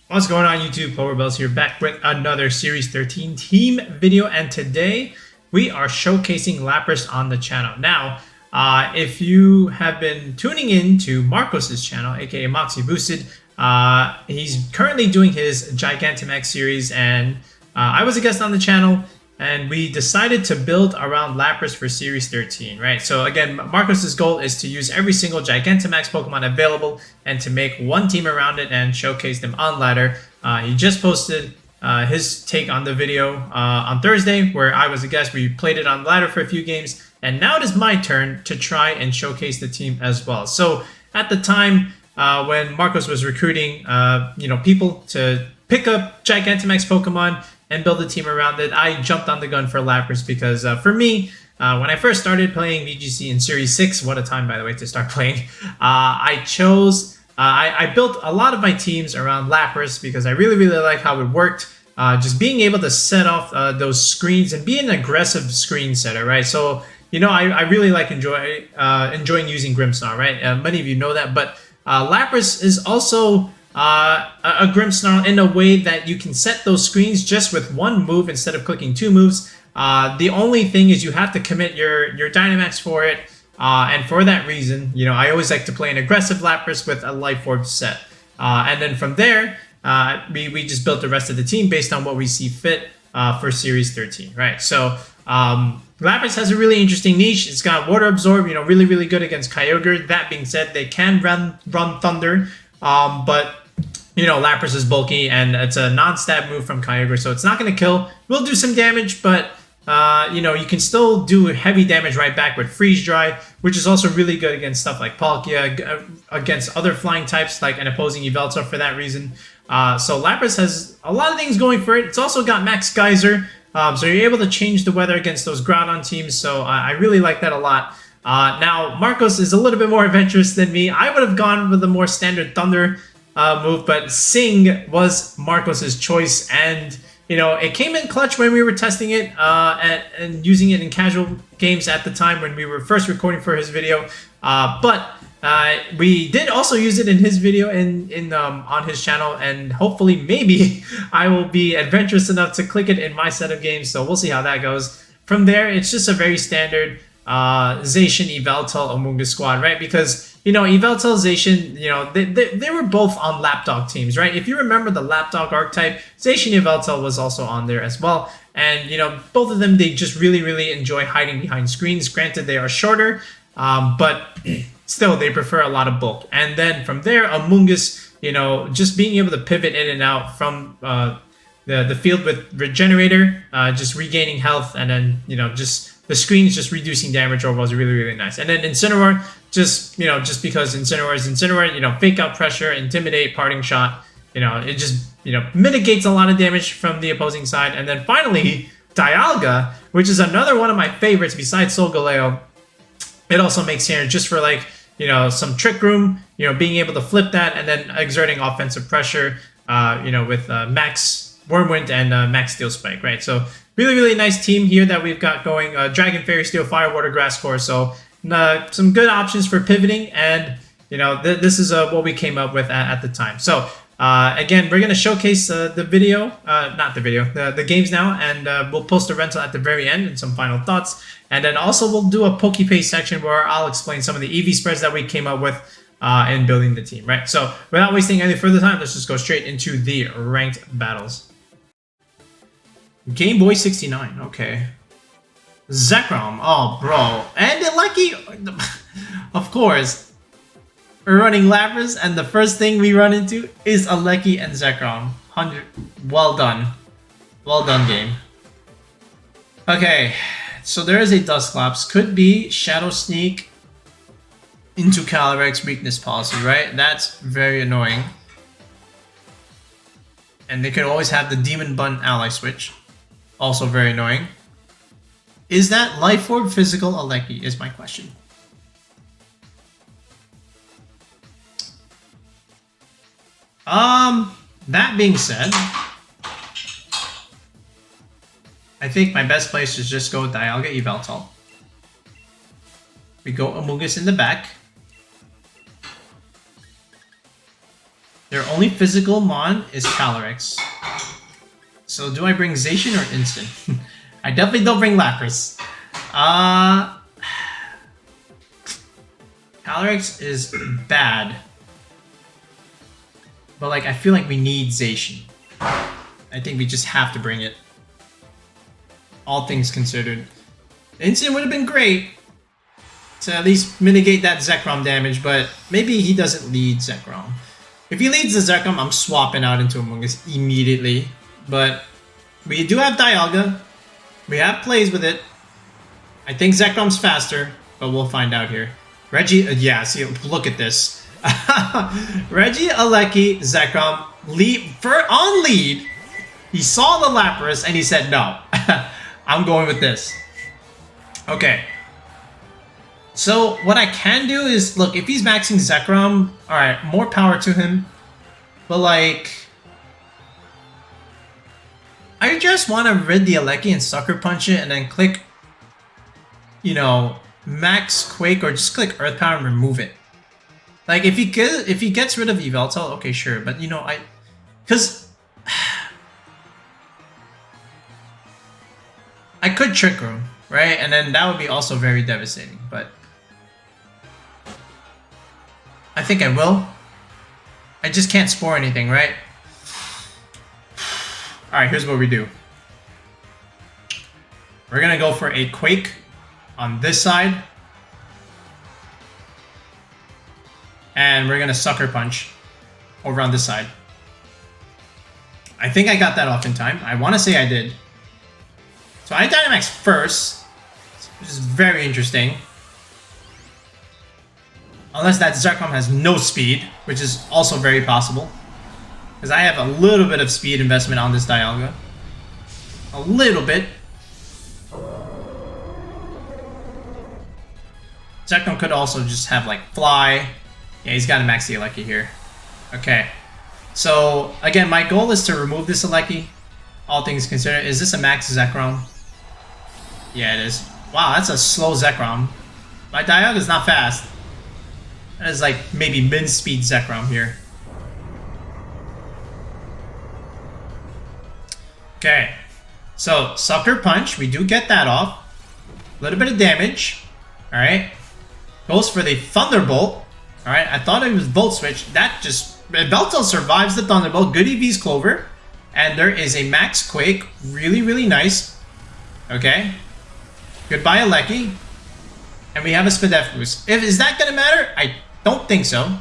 What's going on YouTube? Powerbells here, back with another Series 13 team video, and today we are showcasing Lapras on the channel. Now, if you have been tuning in to Marcos's channel, aka MoxieBoosted, he's currently doing his Gigantamax series, and I was a guest on the channel, and we decided to build around Lapras for Series 13, right? So again, Marcos's goal is to use every single Gigantamax Pokemon available and to make one team around it and showcase them on ladder. He just posted his take on the video on Thursday, where I was a guest. We played it on ladder for a few games, and now it is my turn to try and showcase the team as well. So at the time when Marcos was recruiting, people to pick up Gigantamax Pokemon and build a team around it, I jumped on the gun for Lapras because for me, when I first started playing VGC in Series 6, what a time, by the way, to start playing, I built a lot of my teams around Lapras because I really like how it worked. Just being able to set off those screens and be an aggressive screen setter, right? So, I really like enjoying using Grimmsnarl, right? Many of you know that, but Lapras is also a Grimmsnarl in a way that you can set those screens just with one move instead of clicking two moves. The only thing is you have to commit your Dynamax for it, and for that reason, I always like to play an aggressive Lapras with a Life Orb set. And then from there, we just built the rest of the team based on what we see fit for Series 13, right? So Lapras has a really interesting niche. It's got Water Absorb, really good against Kyogre. That being said, they can run Thunder, but Lapras is bulky, and it's a non-stab move from Kyogre, so it's not going to kill. Will do some damage, but you can still do heavy damage right back with Freeze Dry, which is also really good against stuff like Palkia, against other flying types like an opposing Yveltal for that reason. So Lapras has a lot of things going for it. It's also got Max Geyser, so you're able to change the weather against those Groudon teams, so I really like that a lot. Now, Marcos is a little bit more adventurous than me. I would have gone with a more standard Thunder move, but Sing was Marcos's choice, and it came in clutch when we were testing it and using it in casual games at the time when we were first recording for his video. But we did also use it in his video on his channel, and hopefully maybe I will be adventurous enough to click it in my set of games. So we'll see how that goes. From there, it's just a very standard Zacian, Yveltal, Amoongus squad, right? Because Yveltal, Zacian, they were both on lapdog teams, right? If you remember the lapdog archetype, Zacian Yveltal was also on there as well. And both of them, they just really enjoy hiding behind screens. Granted, they are shorter, but still they prefer a lot of bulk. And then from there, Amoongus, just being able to pivot in and out from the field with Regenerator, just regaining health, and then just the screen's just reducing damage overall is really nice. And then Incineroar, just because Incineroar is Incineroar, fake out pressure, intimidate, parting shot, it just mitigates a lot of damage from the opposing side. And then finally, Dialga, which is another one of my favorites besides Solgaleo. It also makes here just for some trick room, being able to flip that and then exerting offensive pressure, with Max Wormwind and Max Steelspike, right? So really nice team here that we've got going. Dragon, Fairy, Steel, Fire, Water, Grass Core. So some good options for pivoting, and this is what we came up with at the time. So again, we're gonna showcase the games now, and we'll post a rental at the very end and some final thoughts. And then also we'll do a Pokepaste section where I'll explain some of the EV spreads that we came up with in building the team, right? So without wasting any further time, let's just go straight into the ranked battles. Game Boy 69, okay. Zekrom, oh bro, and Lucky, of course. We're running Lapras, and the first thing we run into is Alecki and Zekrom. 100, well done game. Okay, so there is a Dusclops, could be Shadow Sneak into Calyrex weakness policy, right? That's very annoying. And they could always have the Demon Bun ally switch. Also very annoying. Is that Life Orb physical Alecki is my question. That being said, I think my best place is just go Dialga, Yveltal. We go Amoongus in the back. Their only physical mon is Calyrex. So do I bring Zacian or Instant? I definitely don't bring Lapras. Calyrex is bad. But like, I feel like we need Zacian. I think we just have to bring it. All things considered. Instant would have been great to at least mitigate that Zekrom damage, but maybe he doesn't lead Zekrom. If he leads the Zekrom, I'm swapping out into Amoongus immediately. But we do have Dialga. We have plays with it. I think Zekrom's faster, but we'll find out here. Yeah, see, look at this. Regieleki, Zekrom, on lead. He saw the Lapras and he said, no, I'm going with this. Okay. So what I can do is, look, if he's maxing Zekrom, alright, more power to him. But like, I just want to rid the Regieleki and Sucker Punch it and then click, you know, max Quake or just click Earth Power and remove it. Like, if he gets rid of Yveltal, okay, sure. But, you know, because I could Trick Room, right? And then that would be also very devastating, but I think I will. I just can't Spore anything, right? Alright, here's what we do. We're gonna go for a Quake on this side. And we're gonna Sucker Punch over on this side. I think I got that off in time. I want to say I did. So I Dynamax first, which is very interesting. Unless that Zekrom has no speed, which is also very possible. Because I have a little bit of speed investment on this Dialga. A little bit. Zekrom could also just have like Fly. Yeah, he's got a max Regieleki here. Okay. So, again, my goal is to remove this Regieleki. All things considered. Is this a max Zekrom? Yeah, it is. Wow, that's a slow Zekrom. My Dialga is not fast. That is like maybe mid-speed Zekrom here. Okay. So, Sucker Punch. We do get that off. A little bit of damage. Alright. Goes for the Thunderbolt. Alright, I thought it was Volt Switch. That just... Yveltal survives the Thunderbolt. Good EV's Clover. And there is a Max Quake. Really, really nice. Okay. Goodbye, Regieleki. And we have a Spadef boost. Is that going to matter? I don't think so.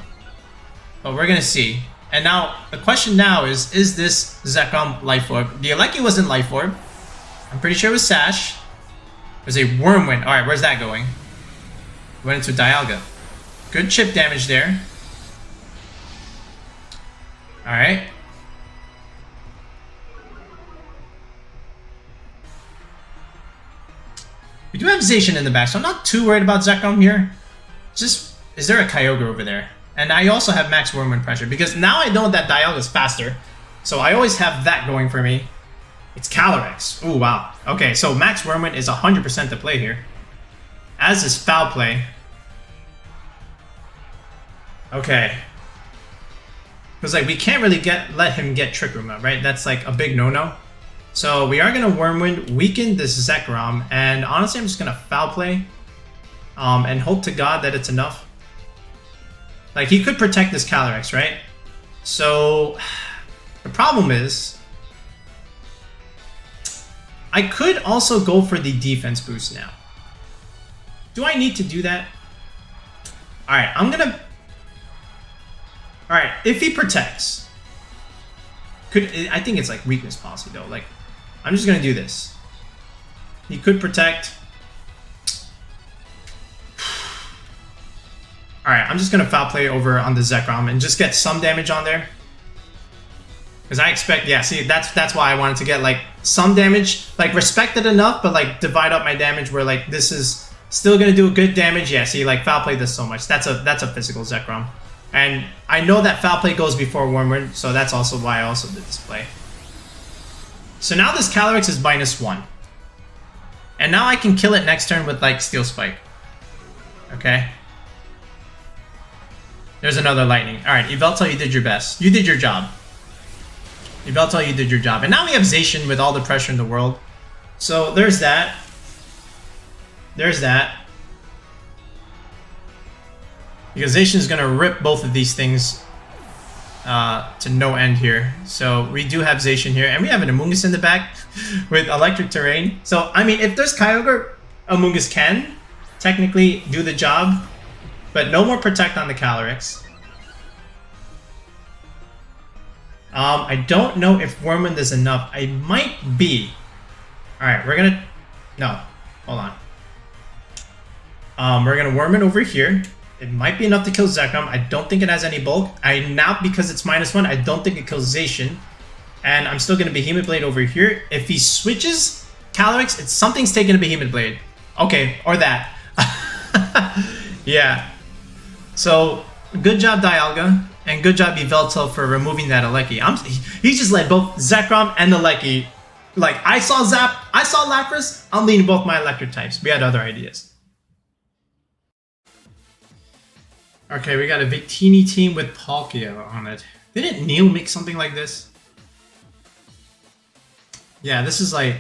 But we're going to see. And now, the question now is this Zekrom Life Orb? The Regieleki wasn't Life Orb. I'm pretty sure it was Sash. There's a Whirlwind. Alright, where's that going? Went into Dialga. Good chip damage there. Alright. We do have Zacian in the back, so I'm not too worried about Zekrom here. Just, is there a Kyogre over there? And I also have max Whirlwind pressure, because now I know that Dialga is faster. So I always have that going for me. It's Calyrex. Ooh, wow. Okay, so max Whirlwind is 100% to play here. As is Foul Play. Okay. Because like we can't really let him get Trick Room up, right? That's like a big no-no. So we are gonna Wormwind, weaken this Zekrom, and honestly I'm just gonna Foul Play. And hope to God that it's enough. Like he could protect this Calyrex, right? So the problem is I could also go for the defense boost now. Do I need to do that? Alright, I'm gonna... Alright, if he protects... I think it's like weakness policy though. Like, I'm just gonna do this. He could protect. Alright, I'm just gonna Foul Play over on the Zekrom and just get some damage on there. Because I expect, yeah, see, that's why I wanted to get like some damage, like respected enough, but like divide up my damage where like this is still gonna do good damage. Yeah, see, like Foul Play does so much. That's a physical Zekrom. And I know that Foul Play goes before Wormwind, so that's also why I also did this play. So now this Calyrex is -1. And now I can kill it next turn with like Steel Spike. Okay. There's another lightning. Alright, Yveltal, you did your best. You did your job. Yveltal, you did your job. And now we have Zacian with all the pressure in the world. So there's that. There's that. Because Zacian's gonna rip both of these things to no end here. So we do have Zacian here. And we have an Amoongus in the back with electric terrain. So, I mean, if there's Kyogre, Amoongus can technically do the job. But no more protect on the Calyrex. I don't know if Wormwind is enough. I might be. Alright, we're gonna... No, hold on. We're gonna Wormwind over here. It might be enough to kill Zekrom. I don't think it has any bulk. Now, because it's -1, I don't think it kills Zacian. And I'm still gonna Behemoth Blade over here. If he switches Calyrex, something's taking a Behemoth Blade. Okay, or that. Yeah. So, good job Dialga, and good job Yveltal for removing that Aleki. He just led both Zekrom and Aleki. Like, I saw Lapras, I'm leading both my electric types. We had other ideas. Okay, we got a Victini team with Palkia on it. Didn't Neil make something like this? Yeah, this is like...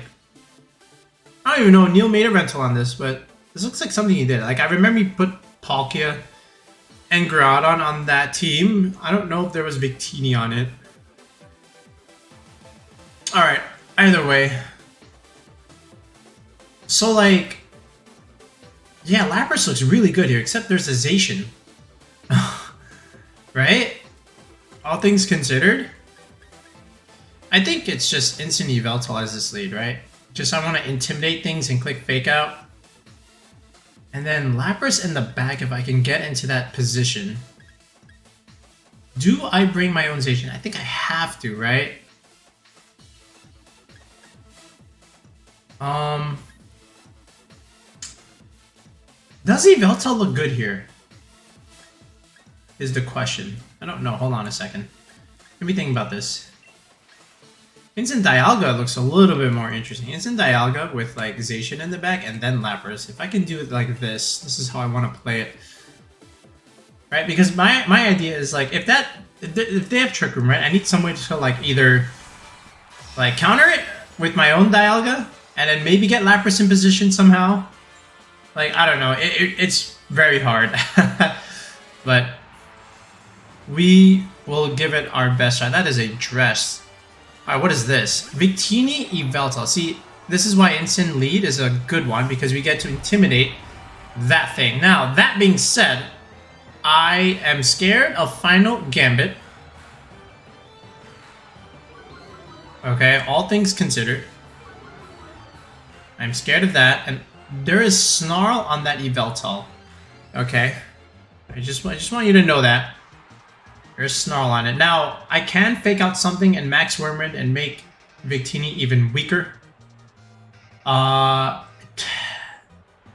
I don't even know if Neil made a rental on this, but this looks like something he did. Like, I remember he put Palkia and Groudon on that team. I don't know if there was Victini on it. Alright, either way. So, like... Yeah, Lapras looks really good here, except there's a Zacian. Right? All things considered. I think it's just instant Yveltal as this lead, right? Just I want to intimidate things and click Fake Out. And then Lapras in the back if I can get into that position. Do I bring my own Zacian? I think I have to, right? Does Yveltal look good here? Is the question. I don't know. Hold on a second. Let me think about this. Instant Dialga looks a little bit more interesting. Instant Dialga with like Zacian in the back and then Lapras. If I can do it like this is how I want to play it. Right? Because my idea is like if they have Trick Room, right? I need some way to like either like counter it with my own Dialga and then maybe get Lapras in position somehow. Like I don't know. It's very hard. But we will give it our best shot. That is a dress. Alright, what is this? Victini Yveltal. See, this is why Instant Lead is a good one, because we get to intimidate that thing. Now, that being said, I am scared of Final Gambit. Okay, all things considered. I'm scared of that, and there is Snarl on that Yveltal. Okay, I just want you to know that. There's Snarl on it. Now, I can fake out something and max Wormwind and make Victini even weaker. I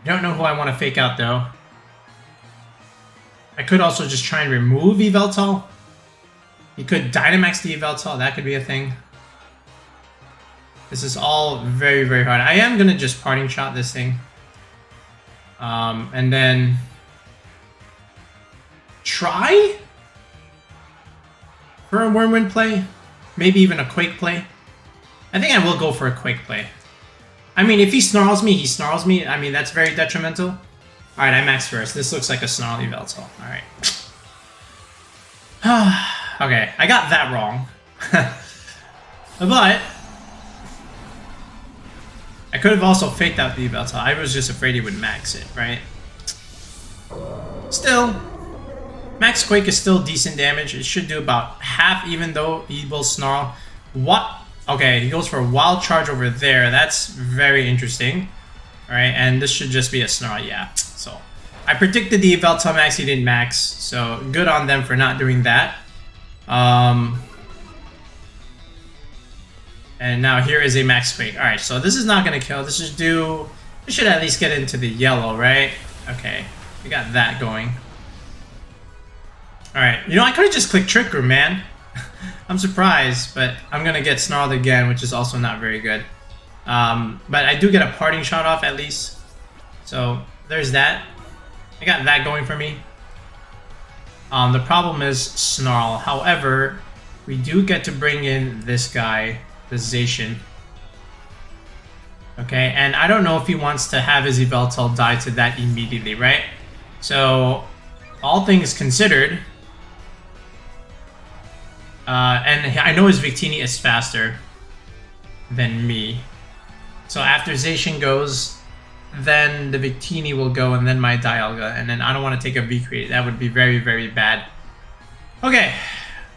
don't know who I want to fake out, though. I could also just try and remove Yveltal. You could Dynamax the Yveltal. That could be a thing. This is all very, very hard. I am going to just parting shot this thing. And then... try? For a Wormwind play? Maybe even a Quake play? I think I will go for a Quake play. I mean, if he snarls me, he snarls me. I mean, that's very detrimental. Alright, I max first. This looks like a snarly Yveltal. Alright. Okay, I got that wrong. But... I could have also faked out the Yveltal. I was just afraid he would max it, right? Still... Max Quake is still decent damage. It should do about half even though he will snarl. What? Okay, he goes for a wild charge over there. That's very interesting. Alright, and this should just be a snarl, yeah. So, I predicted the Yveltal max, he didn't max. So, good on them for not doing that. And now here is a Max Quake. Alright, so this is not going to kill. This should at least get into the yellow, right? Okay, we got that going. Alright, you know, I could have just clicked Trick Room, man. I'm surprised, but I'm going to get snarled again, which is also not very good. But I do get a parting shot off at least. So, there's that. I got that going for me. The problem is Snarl. However, we do get to bring in this guy, the Zacian. Okay, and I don't know if he wants to have his Yveltal die to that immediately, right? So, all things considered, and I know his Victini is faster than me. So after Zacian goes, then the Victini will go, and then my Dialga, and then I don't want to take a V-Create. That would be very, very bad. Okay,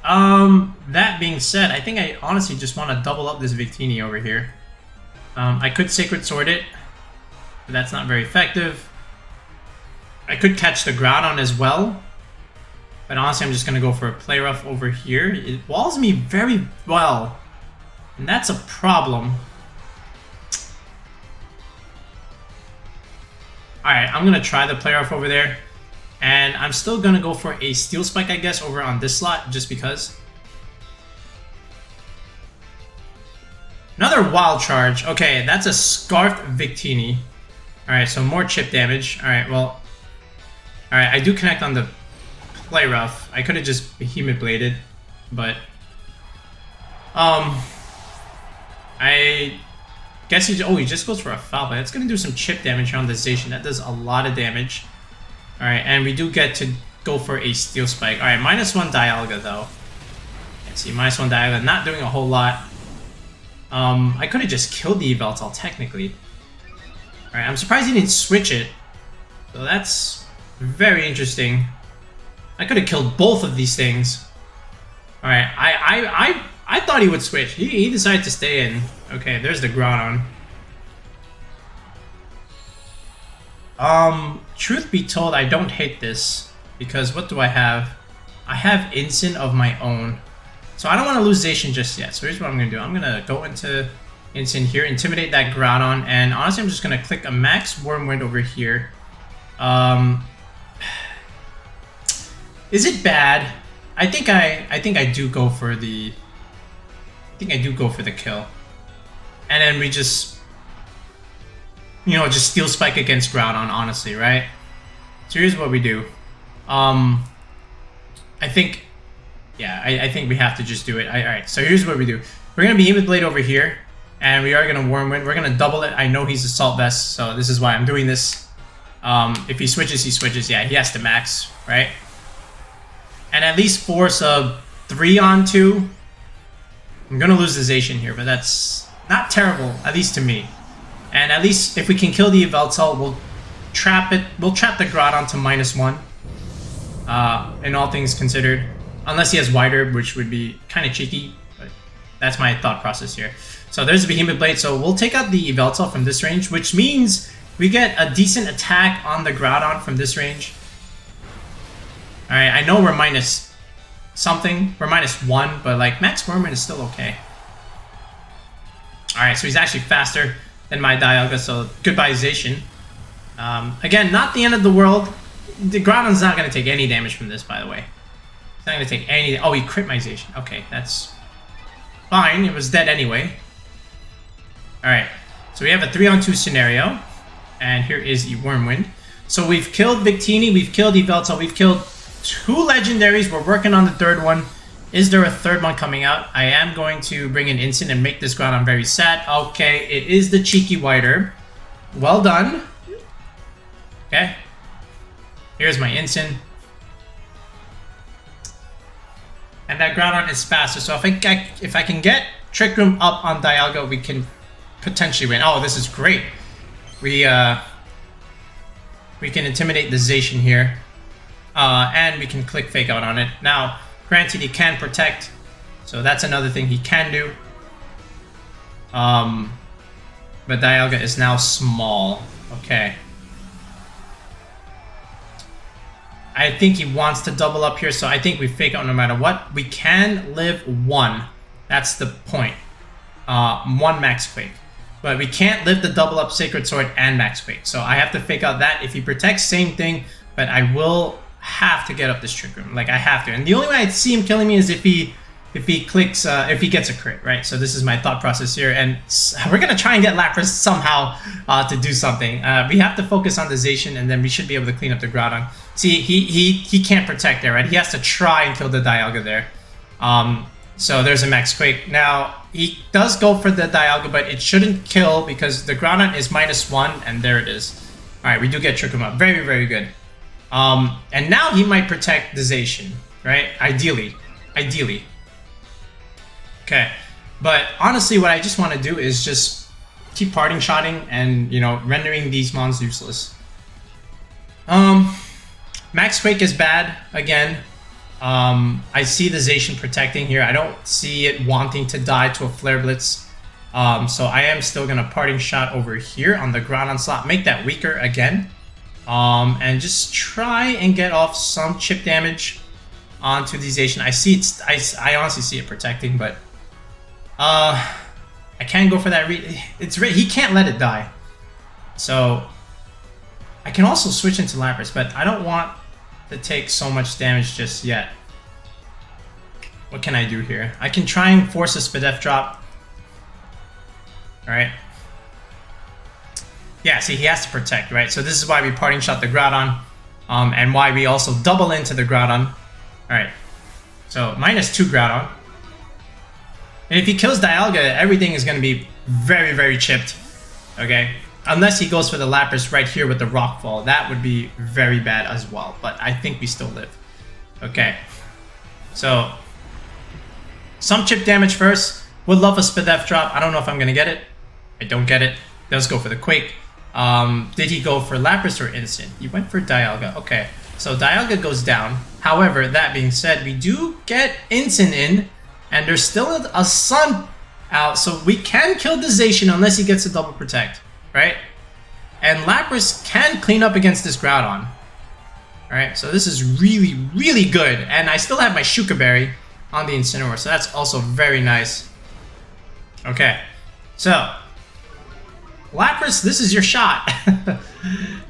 that being said, I think I honestly just want to double up this Victini over here. I could Sacred Sword it, but that's not very effective. I could catch the Groudon as well, but honestly I'm just going to go for a Play Rough over here. It walls me very well, and that's a problem. Alright, I'm going to try the Play Rough over there, and I'm still going to go for a Steel Spike, I guess, over on this slot, just because. Another Wild Charge. Okay, that's a Scarfed Victini. Alright, so more chip damage. Alright, well... Alright, I do connect on the Play Rough. I could have just Behemoth Bladed, but... I guess he just goes for a Foul Play. That's going to do some chip damage on the Zacian. That does a lot of damage. Alright, and we do get to go for a Steel Spike. Alright, -1 Dialga, though. Let's see, -1 Dialga. Not doing a whole lot. I could have just killed the Yveltal, technically. Alright, I'm surprised he didn't switch it. So that's very interesting. I could have killed both of these things. Alright, I thought he would switch. He decided to stay in. Okay, there's the Groudon. Truth be told, I don't hate this. Because what do I have? I have Incin of my own. So I don't want to lose Zacian just yet. So here's what I'm going to do. I'm going to go into Incin here, intimidate that Groudon, and honestly I'm just going to click a Max Wormwind over here. Is it bad? I think I do go for the kill. And then we just, you know, just Steel Spike against Groudon, honestly, right? So here's what we do. I think we have to just do it. Alright, so here's what we do. We're going to Behemoth Blade over here, and we are going to Wormwind. We're going to double it. I know he's Assault Vest, so this is why I'm doing this. If he switches, he switches. Yeah, he has to max, right? And at least force a 3-on-2. I'm going to lose the Zacian here, but that's not terrible, at least to me. And at least if we can kill the Yveltal, we'll trap it. We'll trap the Groudon to -1. In all things considered. Unless he has Wider, which would be kind of cheeky, but that's my thought process here. So there's the Behemoth Blade, so we'll take out the Yveltal from this range, which means we get a decent attack on the Groudon from this range. Alright, I know we're minus something, we're -1, but like Max Wormwind is still okay. Alright, so he's actually faster than my Dialga, so goodbye Zacian. Again, not the end of the world. The Groudon's not going to take any damage from this, by the way. It's not going to take any... Oh, he crit my Zacian. Okay, that's fine. It was dead anyway. Alright, so we have a 3-on-2 scenario. And here is the Wormwind. So we've killed Victini, we've killed Yveltal, we've killed 2 legendaries. We're working on the 3rd one. Is there a 3rd one coming out? I am going to bring in Incin and make this Groudon very sad. Okay, it is the cheeky Wider. Well done. Okay. Here's my Incin. And that Groudon is faster, so if I can get Trick Room up on Dialga, we can potentially win. Oh, this is great. We can intimidate the Zacian here. And we can click Fake Out on it. Now, granted, he can protect, so that's another thing he can do. But Dialga is now small. Okay. I think he wants to double up here, so I think we Fake Out no matter what. We can live 1. That's the point. 1 Max Quake. But we can't live the double up Sacred Sword and Max Quake. So I have to Fake Out that. If he protects, same thing. But I will have to get up this Trick Room. Like, I have to. And the only way I see him killing me is if he if he clicks, if he gets a crit, right? So this is my thought process here, and we're gonna try and get Lapras somehow to do something. We have to focus on the Zacian, and then we should be able to clean up the Groudon. See, he can't protect there, right? He has to try and kill the Dialga there. So there's a Max Quake. Now he does go for the Dialga, but it shouldn't kill because the Groudon is -1, and there it is. All right, we do get Trick 'em Up. Very, very good. And now he might protect the Zacian, right? Ideally. Okay, but honestly, what I just want to do is just keep parting shotting and, you know, rendering these mons useless. Max Quake is bad again. I see the Zacian protecting here. I don't see it wanting to die to a Flare Blitz. So I am still gonna parting shot over here on the Groudon slot, make that weaker again, and just try and get off some chip damage onto the Zacian. I see it's, I honestly see it protecting, but I can go for that. He can't let it die. So I can also switch into Lapras, but I don't want to take so much damage just yet. What can I do here? I can try and force a Spadef drop. Alright. Yeah, see, he has to protect, right? So this is why we parting shot the Groudon, and why we also double into the Groudon. Alright. So, -2 Groudon. And if he kills Dialga, everything is going to be very, very chipped. Okay? Unless he goes for the Lapras right here with the Rockfall. That would be very bad as well. But I think we still live. Okay. So, some chip damage first. Would love a Spadef drop. I don't know if I'm going to get it. I don't get it. Does go for the Quake. Did he go for Lapras or Instant? He went for Dialga. Okay. So Dialga goes down. However, that being said, we do get Instant in. And there's still a Sun out. So we can kill the Zacian unless he gets a double protect. Right? And Lapras can clean up against this Groudon. Alright, so this is really, really good. And I still have my Shuka Berry on the Incineroar, so that's also very nice. Okay, so Lapras, this is your shot.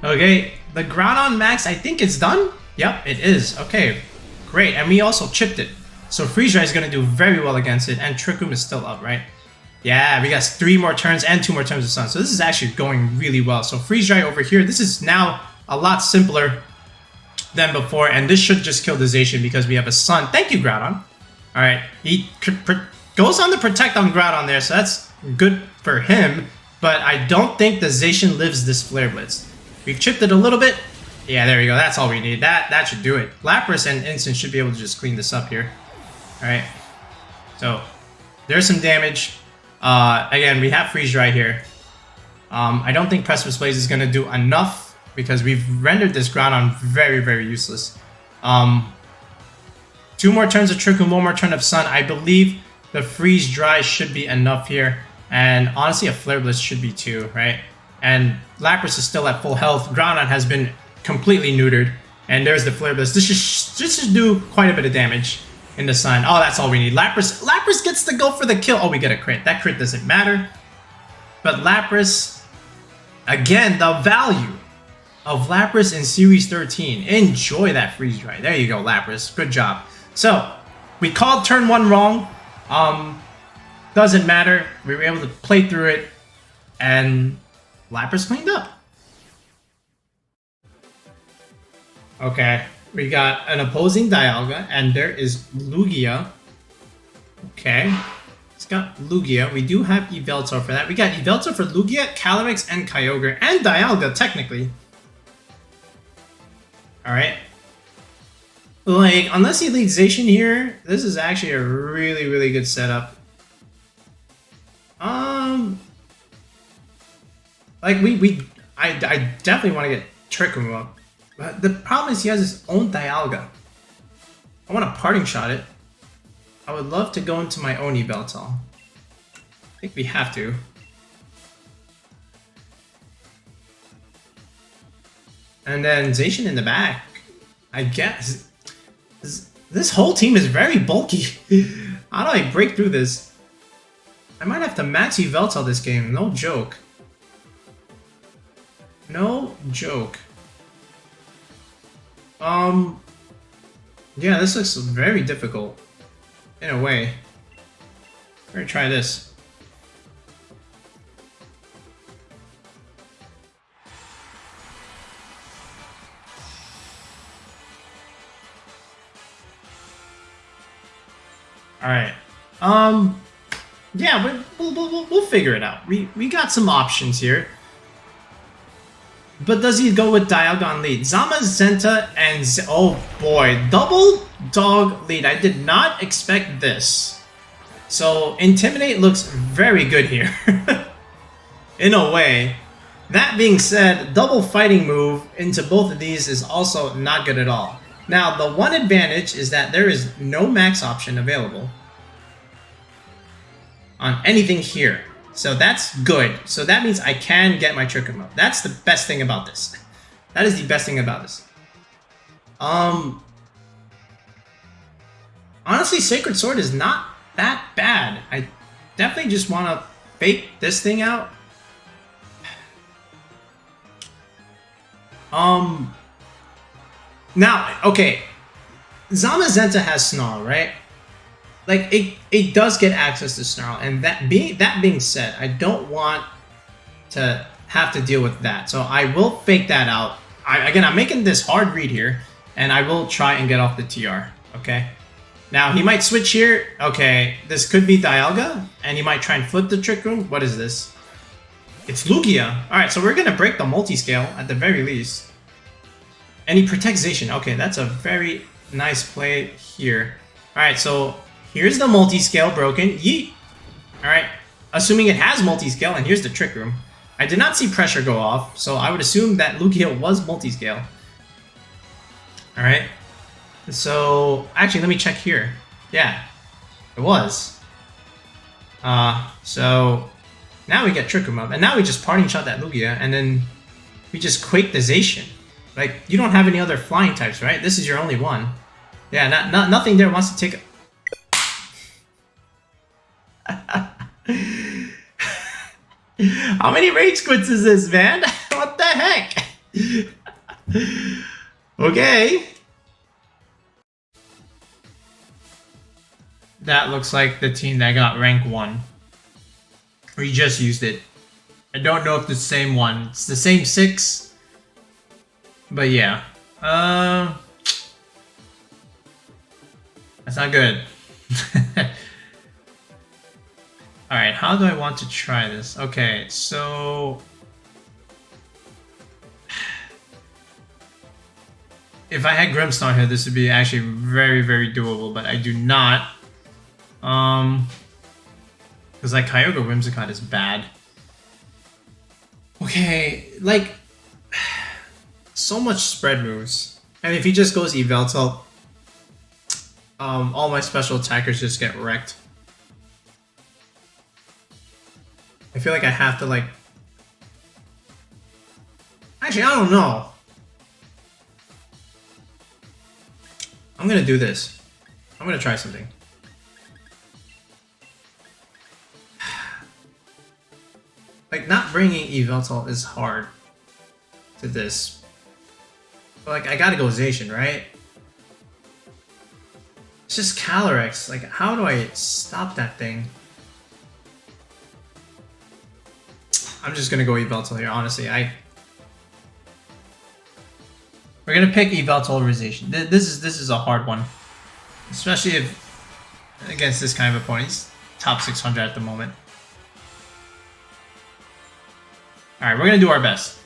Okay, the Groudon Max, I think it's done. Yep, it is. Okay, great. And we also chipped it. So Freeze Dry is going to do very well against it. And Trick Room is still up, right? Yeah, we got 3 more turns and 2 more turns of Sun. So this is actually going really well. So Freeze Dry over here. This is now a lot simpler than before. And this should just kill the Zacian because we have a Sun. Thank you, Groudon. Alright, he goes on the Protect on Groudon there. So that's good for him. But I don't think the Zacian lives this Flare Blitz. We've chipped it a little bit. Yeah, there we go. That's all we need. That should do it. Lapras and Instant should be able to just clean this up here. Alright. So, there's some damage. Again, we have Freeze Dry here. I don't think Precipice Blaze is going to do enough because we've rendered this Groudon very, very useless. 2 more turns of Trick Room, 1 more turn of Sun. I believe the Freeze Dry should be enough here. And honestly, a Flare Blitz should be too, right? And Lapras is still at full health. Groudon has been completely neutered. And there's the Flare Blitz. This should do quite a bit of damage in the Sun. Oh, that's all we need. Lapras gets to go for the kill. Oh, we get a crit. That crit doesn't matter. But Lapras, again, the value of Lapras in Series 13. Enjoy that Freeze Dry. There you go, Lapras. Good job. So, we called turn 1 wrong. Doesn't matter. We were able to play through it. And Lapras cleaned up. Okay. We got an opposing Dialga, and there is Lugia. Okay. It's got Lugia. We do have Yveltal for that. We got Yveltal for Lugia, Calyrex, and Kyogre, and Dialga, technically. Alright. Like, unless he leads Zacian here, this is actually a really, really good setup. Like, I definitely want to get Trick Room up. But the problem is he has his own Dialga. I want to parting shot it. I would love to go into my own Yveltal. I think we have to. And then Zacian in the back. I guess. This whole team is very bulky. How do I break through this? I might have to max Yveltal this game. No joke. No joke. Yeah, this looks very difficult. in a way. We're gonna try this. All right. Yeah, we'll figure it out. We got some options here. But does he go with Dialga on lead? Zamazenta and oh boy, double dog lead. I did not expect this. So Intimidate looks very good here. In a way. That being said, double fighting move into both of these is also not good at all. Now, the one advantage is that there is no max option available on anything here. So that's good. So that means I can get my Trick Room up. That's the best thing about this. That is the best thing about this. Honestly, Sacred Sword is not that bad. I definitely just want to fake this thing out. Now, okay. Zamazenta has Snarl, right? Like, it does get access to Snarl, and that being said, I don't want to have to deal with that. So I will fake that out. Again, I'm making this hard read here, and I will try and get off the TR, okay? Now, he might switch here. Okay, this could be Dialga, and he might try and flip the Trick Room. What is this? It's Lugia. Alright, so we're going to break the multi-scale at the very least. And he protects Zacian. Okay, that's a very nice play here. Alright, so here's the multi-scale broken. Yeet! Alright, assuming it has multi-scale, and here's the Trick Room. I did not see pressure go off, so I would assume that Lugia was multi-scale. Alright. So, actually, let me check here. Yeah, it was. So, now we get Trick Room up, and now we just parting shot that Lugia, and then we just quake the Zacian. Like, you don't have any other flying types, right? This is your only one. Yeah, nothing there wants to take... How many rage quits is this, man? What the heck? Okay. That looks like the team that got rank 1. We just used it. I don't know if it's the same one. It's the same 6. But yeah. That's not good. Alright, how do I want to try this? Okay, so... If I had Grimmsnarl here, this would be actually very, very doable, but I do not. Because like Kyogre Whimsicott is bad. Okay, like... So much spread moves. And if he just goes Yveltal, all my special attackers just get wrecked. I feel like I have to like... Actually, I don't know. I'm gonna do this. I'm gonna try something. Like, not bringing Yveltal is hard to this. But like, I gotta go Zacian, right? It's just Calyrex. Like, how do I stop that thing? I'm just gonna go Yveltal here, honestly. We're gonna pick Yveltal over Zacian. This is a hard one. Especially if against this kind of opponent. He's top 600 at the moment. Alright, we're gonna do our best.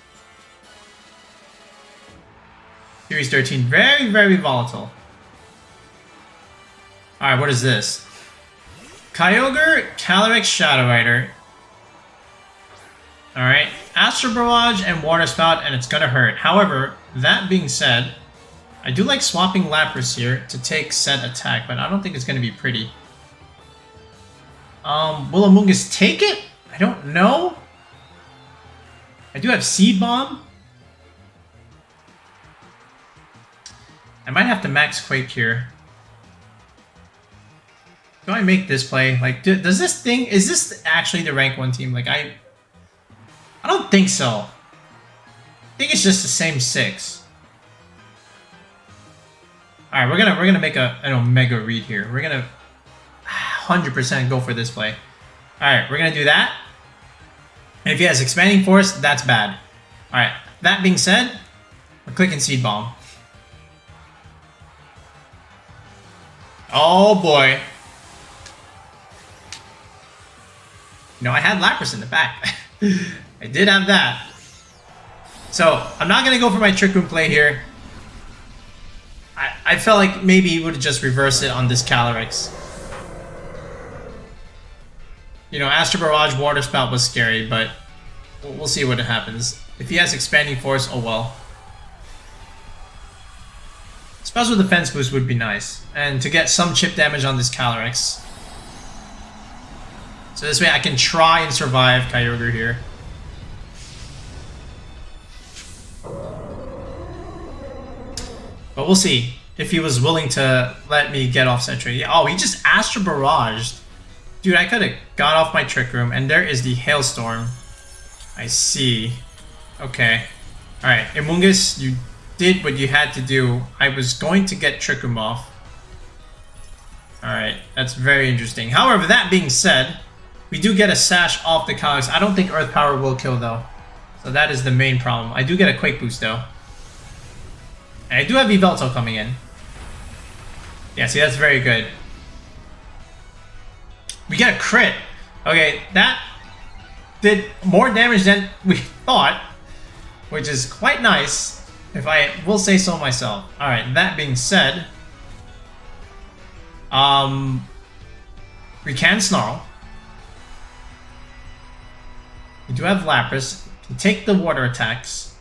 Series 13, very, very volatile. Alright, what is this? Kyogre, Calyrex-Shadow Rider. Alright, Astro Barrage and Water Spout, and it's gonna hurt. However, that being said, I do like swapping Lapras here to take said attack, but I don't think it's gonna be pretty. Will Amoongus take it? I don't know. I do have Seed Bomb. I might have to max Quake here. Do I make this play? Like, does this thing... Is this actually the rank 1 team? Like, I don't think so. I think it's just the same 6. Alright, we're gonna make an Omega read here. We're gonna 100% go for this play. Alright, we're going to do that. And if he has Expanding Force, that's bad. Alright, that being said, we're clicking Seed Bomb. Oh boy. No, I had Lapras in the back. I did have that. So, I'm not going to go for my Trick Room play here. I felt like maybe he would have just reversed it on this Calyrex. You know, Astro Barrage Water Spout was scary, but we'll see what happens. If he has Expanding Force, oh well. Special Defense Boost would be nice. And to get some chip damage on this Calyrex. So this way I can try and survive Kyogre here. But we'll see if he was willing to let me get off Sentry. Oh, he just Astro Barraged. Dude, I could have got off my Trick Room, and there is the Hailstorm. I see. Okay. Alright, Amoongus, you did what you had to do. I was going to get Trick Room off. Alright, that's very interesting. However, that being said, we do get a Sash off the Calyrex. I don't think Earth Power will kill, though. So that is the main problem. I do get a Quake Boost, though. And I do have Yveltal coming in. Yeah, see, that's very good. We get a crit. Okay, that did more damage than we thought, which is quite nice, if I will say so myself. Alright, that being said, we can Snarl. We do have Lapras. Can take the water attacks.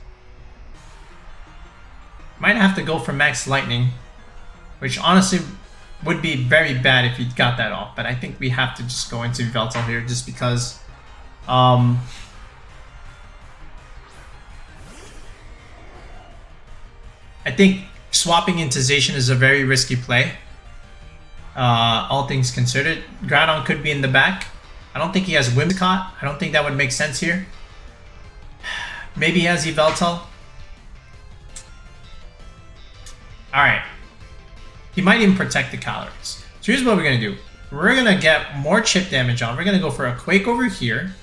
Might have to go for Max Lightning, which honestly would be very bad if he got that off. But I think we have to just go into Yveltal here just because I think swapping into Zacian is a very risky play. All things considered. Groudon could be in the back. I don't think he has Whimsicott. I don't think that would make sense here. Maybe he has Yveltal. Alright. He might even protect the Calyrex. So here's what we're going to do. We're going to get more chip damage on. We're going to go for a Quake over here.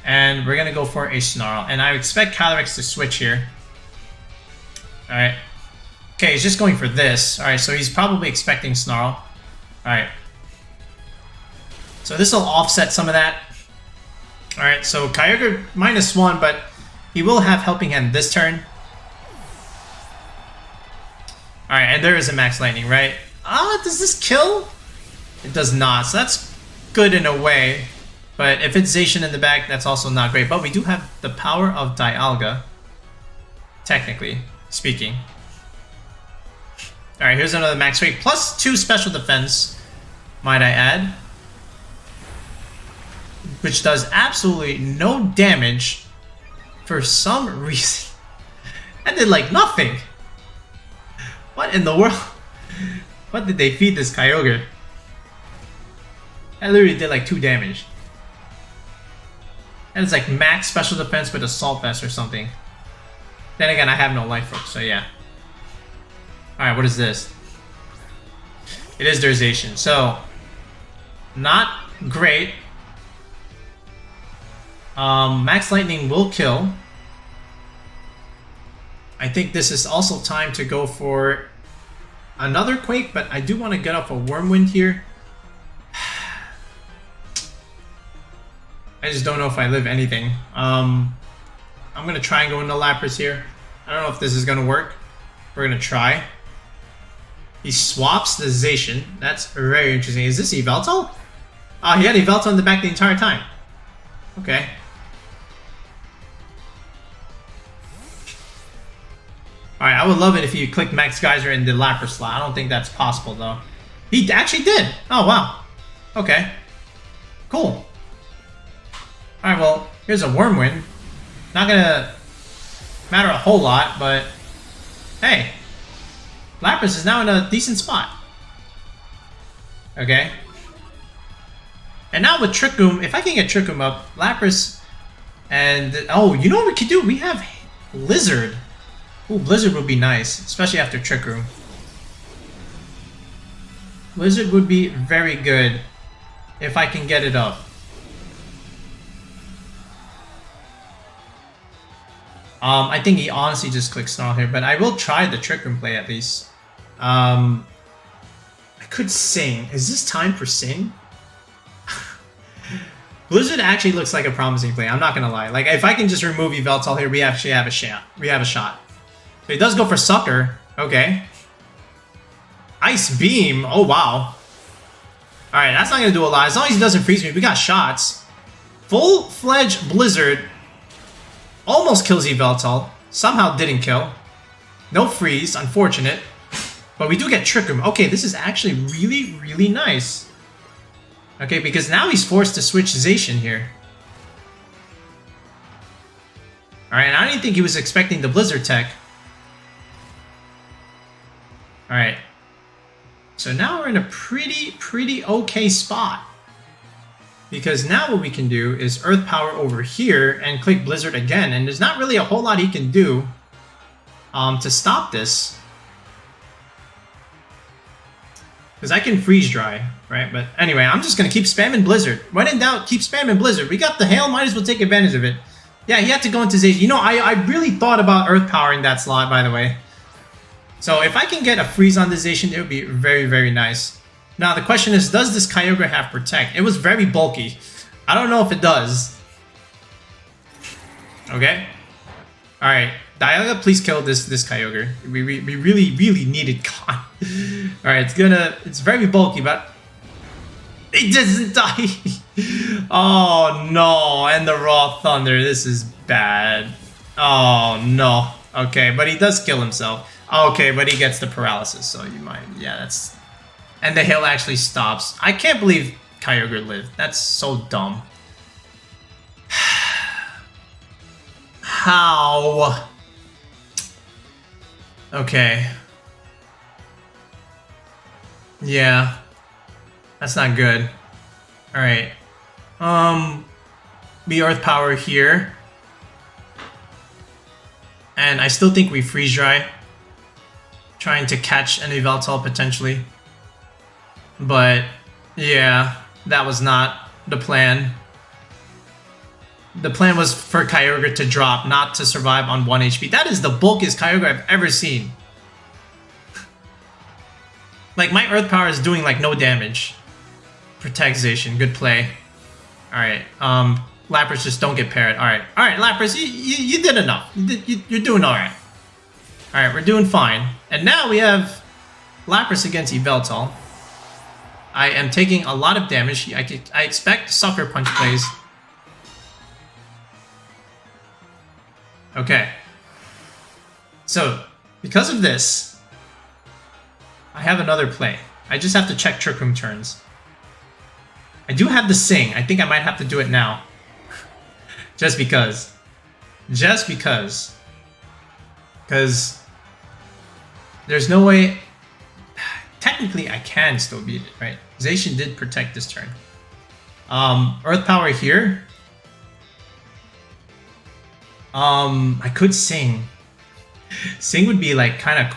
And we're going to go for a Snarl. And I expect Calyrex to switch here. Alright. Okay, he's just going for this. Alright, so he's probably expecting Snarl. Alright. So this will offset some of that. Alright, so Kyogre -1, but he will have Helping Hand this turn. Alright, and there is a Max Lightning, right? Does this kill? It does not, so that's good in a way. But if it's Zacian in the back, that's also not great. But we do have the power of Dialga, technically speaking. Alright, here's another Max Quake, +2 special defense, might I add. Which does absolutely no damage for some reason. That did like nothing. What in the world? What did they feed this Kyogre? That literally did like 2 damage. And it's like max special defense with Assault Vest or something. Then again, I have no life rope, so yeah. Alright, what is this? It is their Zacian, so not great. Max Lightning will kill. I think this is also time to go for another Quake, but I do want to get off a Wormwind here. I just don't know if I live anything. I'm going to try and go into Lapras here. I don't know if this is going to work. We're going to try. He swaps the Zacian. That's very interesting. Is this Yveltal? Oh, he had Yveltal in the back the entire time. Okay. Alright, I would love it if you clicked Max Geyser in the Lapras slot. I don't think that's possible, though. He actually did! Oh, wow. Okay. Cool. Alright, well, here's a Wormwind. Not gonna matter a whole lot, but hey. Lapras is now in a decent spot. Okay. And now with Trick Room, if I can get Trick Room up, Lapras and... Oh, you know what we could do? We have Blizzard. Ooh, Blizzard would be nice, especially after Trick Room. Blizzard would be very good. if I can get it up. I think he honestly just clicked Snarl here, but I will try the Trick Room play at least. I could Sing. Is this time for Sing? Blizzard actually looks like a promising play, I'm not gonna lie. Like, if I can just remove Yveltal here, we actually have a shot. We have a shot. So he does go for Sucker. Okay. Ice Beam. Oh, wow. Alright, that's not gonna do a lot. As long as he doesn't freeze me, we got shots. Full-fledged Blizzard. Almost kills Yveltal. Somehow didn't kill. No freeze, unfortunate. But we do get Trick Room. Okay, this is actually really, really nice. Okay, because now he's forced to switch Zacian here. Alright, and I didn't think he was expecting the Blizzard tech. Alright. So now we're in a pretty okay spot. Because now what we can do is Earth Power over here and click Blizzard again. And there's not really a whole lot he can do to stop this. Because I can Freeze Dry, right? But anyway, I'm just going to keep spamming Blizzard. When in doubt, keep spamming Blizzard. We got the Hail, might as well take advantage of it. Yeah, he had to go into Zacian. You know, I really thought about Earth Powering that slot, by the way. So if I can get a freeze on the Zacian, it would be very, very nice. Now the question is, does this Kyogre have Protect? It was very bulky. I don't know if it does. Okay. Alright. Dialga, please kill this Kyogre. We really needed God. Alright, it's very bulky, but it doesn't die. Oh no, and the Raw Thunder. This is bad. Oh no. Okay, but he does kill himself. Okay, but he gets the paralysis, so you might, yeah, that's... And the Hail actually stops. I can't believe Kyogre lived. That's so dumb. How? Okay. Yeah. That's not good. Alright. We Earth Power here. And I still think we Freeze Dry. Trying to catch an Yveltal potentially. But, yeah, that was not the plan. The plan was for Kyogre to drop, not to survive on 1 HP. That is the bulkiest Kyogre I've ever seen. Like, my Earth Power is doing, like, no damage. Protect Zacian, good play. Alright, Lapras, just don't get parried. Alright, Lapras, you did enough. You're doing alright. Alright, we're doing fine. And now we have Lapras against Yveltal. I am taking a lot of damage. I expect Sucker Punch plays. Okay. So, because of this, I have another play. I just have to check Trick Room turns. I do have the Sing. I think I might have to do it now. Just because. Just because. Because there's no way... Technically, I can still beat it, right? Zacian did protect this turn. Earth Power here. I could Sing. Sing would be like kind of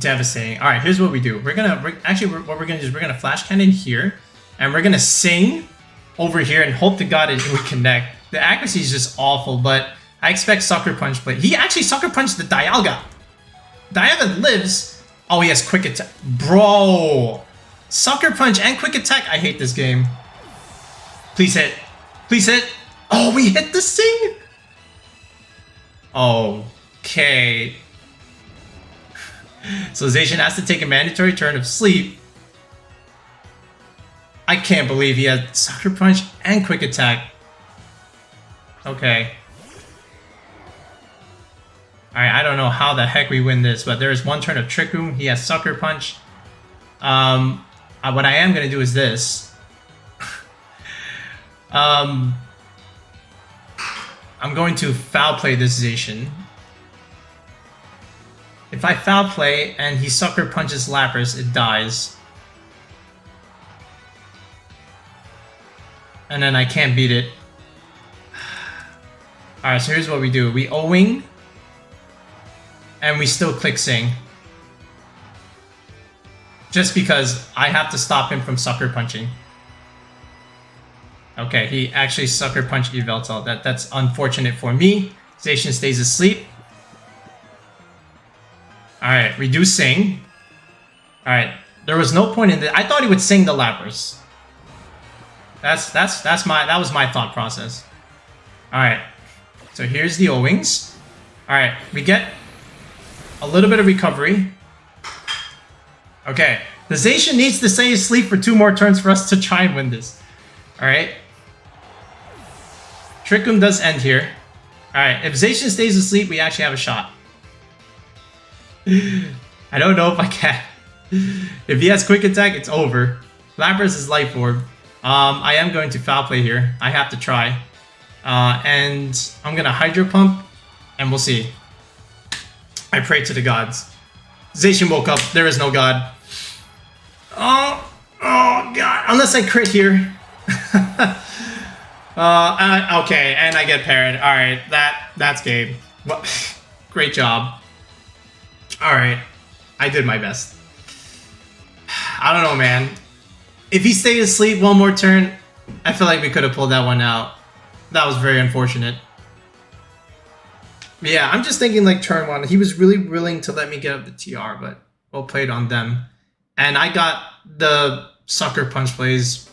devastating. All right, here's what we do. What we're gonna do is we're gonna Flash Cannon here, and we're gonna Sing over here and hope to God it would connect. The accuracy is just awful, but I expect Sucker Punch play. He actually Sucker Punched the Dialga. Dialga lives. Oh, he has Quick Attack. Bro! Sucker Punch and Quick Attack. I hate this game. Please hit. Please hit. Oh, we hit the Sing! Okay. So Zacian has to take a mandatory turn of sleep. I can't believe he had Sucker Punch and Quick Attack. Okay. Alright, I don't know how the heck we win this, but there is one turn of Trick Room. He has Sucker Punch. What I am going to do is this. I'm going to Foul Play this Zacian. If I Foul Play and he Sucker Punches Lapras, it dies. And then I can't beat it. Alright, so here's what we do. We O-Wing. And we still click Sing. Just because I have to stop him from Sucker Punching. Okay, he actually sucker punched Yveltal. That's unfortunate for me. Zacian stays asleep. Alright, we do sing. Alright, there was no point in that. I thought he would sing the Lapras. That was my thought process. Alright. So here's the O-Wings. Alright, we get a little bit of recovery. Okay. The Zacian needs to stay asleep for 2 more turns for us to try and win this. Alright. Trick Room does end here. Alright, if Zacian stays asleep, we actually have a shot. I don't know if I can. If he has Quick Attack, it's over. Lapras is Life Orb. I am going to Foul Play here. I have to try. And I'm going to Hydro Pump, and we'll see. I pray to the gods. Zacian woke up. There is no god. Oh god. Unless I crit here. Okay, and I get parried. Alright, that's game. Well, great job. Alright, I did my best. I don't know, man. If he stayed asleep one more turn, I feel like we could have pulled that one out. That was very unfortunate. Yeah, I'm just thinking like turn 1. He was really willing to let me get up the TR, but well played on them. And I got the sucker punch plays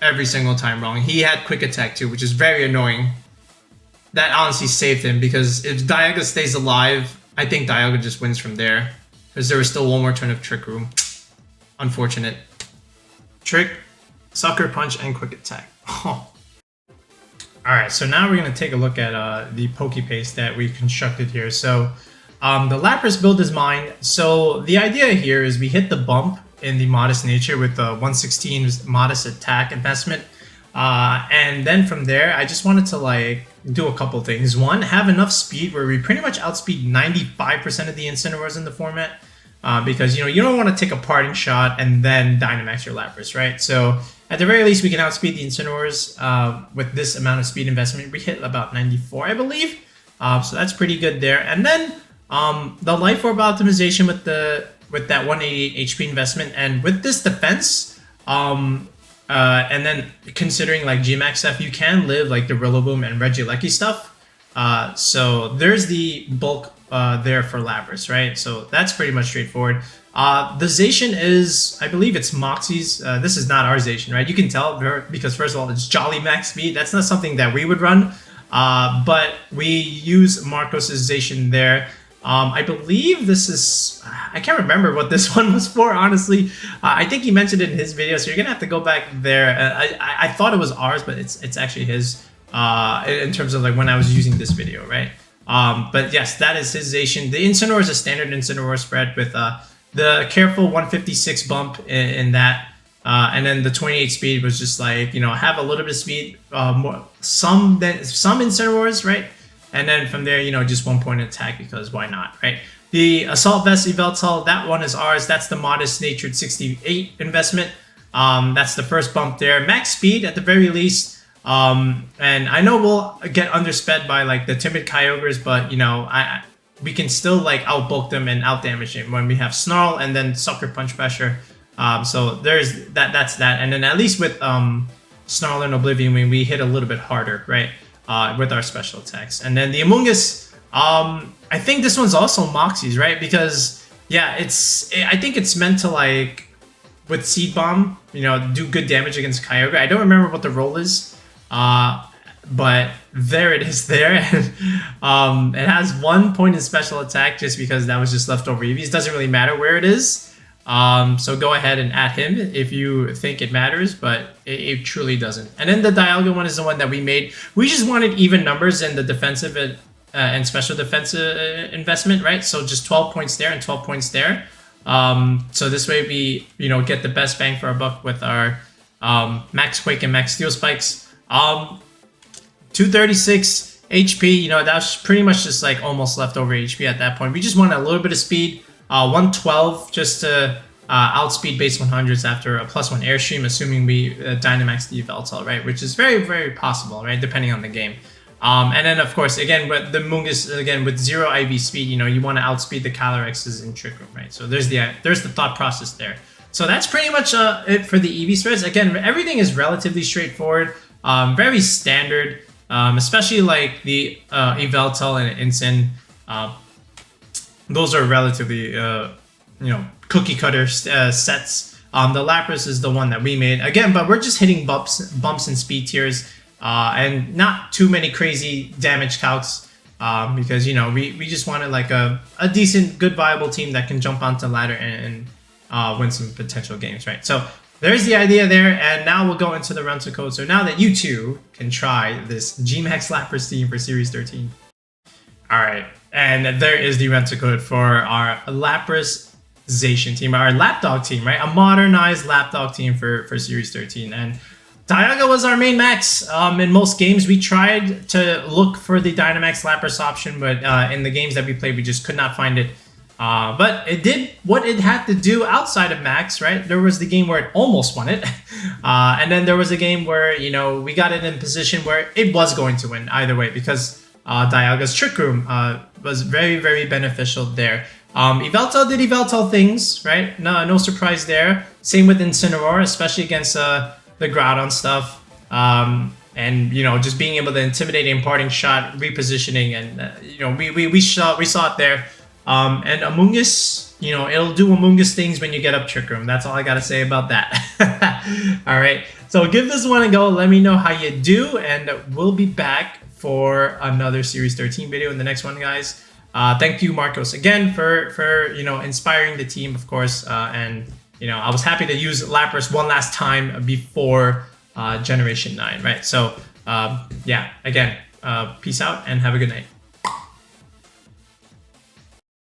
every single time wrong. He had Quick Attack too, which is very annoying. That honestly saved him, because if Dialga stays alive, I think Dialga just wins from there. Because there was still one more turn of Trick Room. Unfortunate. Trick, Sucker Punch, and Quick Attack. Alright, so now we're going to take a look at the Pokepaste that we constructed here. So, the Lapras build is mine. So, the idea here is we hit the bump in the Modest Nature with the 116 Modest Attack investment. And then from there, I just wanted to like do a couple things. One, have enough speed where we pretty much outspeed 95% of the Incineroars in the format. Because, you know, you don't want to take a parting shot and then Dynamax your Lapras, right? So, at the very least, we can outspeed the Incineroars with this amount of speed investment. We hit about 94, I believe. So that's pretty good there. And then the Life Orb optimization with that 188 HP investment, and with this defense, and then considering like G-Max stuff, you can live like the Rillaboom and Regieleki stuff. So there's the bulk there for Lapras, right? So that's pretty much straightforward. The Zacian is, I believe it's Moxie's. This is not our Zacian, right? You can tell because first of all, it's Jolly Max Speed. That's not something that we would run, but we use Marcos's Zacian there. I believe this is, I can't remember what this one was for, honestly. I think he mentioned it in his video, so you're gonna have to go back there. I thought it was ours, but it's actually his in terms of like when I was using this video, right? But yes, that is his Zacian. The Incineroar is a standard Incineroar spread with the careful 156 bump in that, and then the 28 speed was just like, you know, have a little bit of speed, some Incineroars, right? And then from there, you know, just 1 point attack, because why not, right? The Assault Vest Yveltal, that one is ours. That's the Modest Natured 68 investment. That's the first bump there. Max speed at the very least. And I know we'll get undersped by like the Timid Kyogres, but you know, we can still like outbulk them and outdamage them when we have Snarl and then Sucker Punch pressure. So there's that. That's that. And then at least with Snarl and Oblivion, we hit a little bit harder, right? With our special attacks. And then the Amoongus, I think this one's also Moxie's, right? Because yeah, I think it's meant to like with Seed Bomb, you know, do good damage against Kyogre. I don't remember what the role is. But there it is there. It has 1 point in special attack just because that was just leftover EVs. Doesn't really matter where it is. So go ahead and add him if you think it matters, but it truly doesn't. And then the Dialga one is the one that we made. We just wanted even numbers in the defensive and special defense investment, right? So just 12 points there and 12 points there. So this way we, you know, get the best bang for our buck with our Max Quake and Max Steel Spikes. 236 HP, you know, that's pretty much just like almost leftover HP at that point. We just wanted a little bit of speed, 112 just to outspeed base 100s after a +1 airstream, assuming we Dynamax the Yveltal, right? Which is very, very possible, right? Depending on the game. And then of course, again, with the Amoongus, again, with 0 IV speed, you know, you want to outspeed the Calyrex in Trick Room, right? So there's the thought process there. So that's pretty much it for the EV spreads. Again, everything is relatively straightforward, very standard, especially like the Yveltal and Incin. Those are relatively, cookie cutter sets. The Lapras is the one that we made again, but we're just hitting bumps and speed tiers, and not too many crazy damage calcs, because we just wanted like a decent, good, viable team that can jump onto the ladder and win some potential games, right? So there's the idea there, and now we'll go into the rental code. So now that you two can try this G-Max Lapras team for Series 13. All right, and there is the rental code for our Lapras Zacian team, our lapdog team, right? A modernized lapdog team for Series 13. And Dialga was our main max. In most games, we tried to look for the Dynamax Lapras option, but in the games that we played, we just could not find it. But it did what it had to do outside of max, right? There was the game where it almost won it. And then there was a game where, we got it in position where it was going to win either way, because Dialga's Trick Room was very, very beneficial there. Yveltal did Yveltal things, right? No surprise there. Same with Incineroar, especially against the Groudon stuff. And just being able to intimidate the imparting shot, repositioning, and we saw it there. And Amoongus, it'll do Amoongus things when you get up Trick Room. That's all I gotta say about that. All right, so give this one a go. Let me know how you do, and we'll be back for another Series 13 video in the next one, guys. Thank you, Marcos, again for inspiring the team, of course. And I was happy to use Lapras one last time before Generation 9, right? So yeah, again, peace out and have a good night.